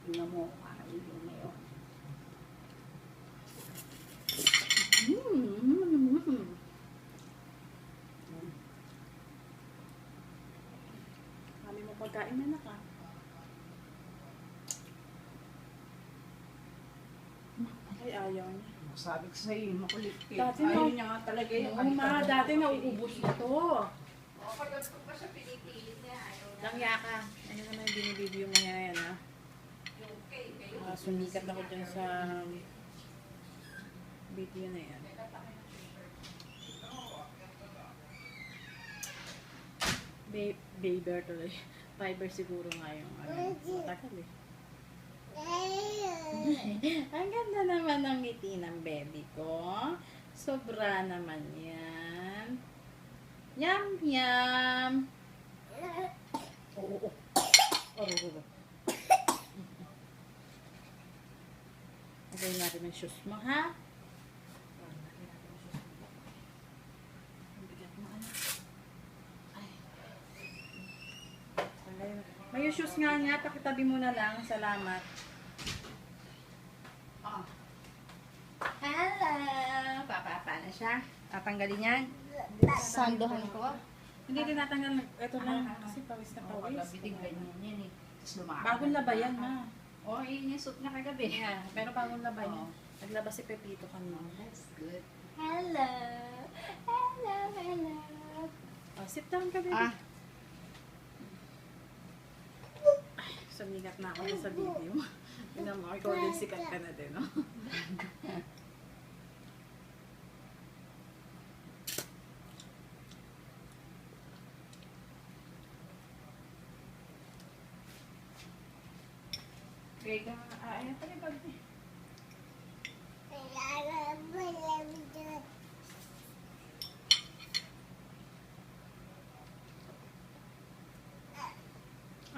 Tingnan mo, kain yung ngayon. Kami mo pagkain na naka. Ay, ayaw niya. Sabi ko sa'yo, makulit eh. Dati Ayaw na- niya nga talaga yung Oo, ma, dati nauubos na to. Pagod ko pa siya pinipilit niya. Ayaw na. Langya ka. Ano naman yung binibideo mo yan, ha? Sumikat ako dyan sa video na yan. Baber tuloy. Fiber siguro nga yung ano. Matagal eh. Ang ganda naman ng ngiti ng baby ko. Sobra naman yan. Yum, yum. Oo. Lagay natin ang shoes mo, ha? May shoes nga niya. Pakitabi mo na lang. Salamat. Oh. Hello! Papapa na siya. Tatanggalin yan. Sandohan ko. Hindi tinatanggal. Ito lang. Kasi pawis na pawis. Bitigay niya yan eh. Tapos lumakad. Bagong laba yan, ma. Oo, yun yung suit niya kagabi. Yeah, pero bagong laba yan. Oo. Naglaba si Pepito kanina. That's good. Hello. Hello, hello. Oh, sit down ka, baby. Ah. Ay, sumigat na ako sa video. Tignan mo, ikaw din sikat ka na din, no? Okay ka. Ayan pa rin pag...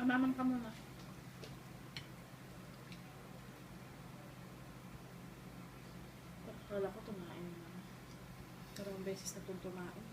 Mamam ka muna. Akala ko tumain na. Dalawang beses na itong tumain.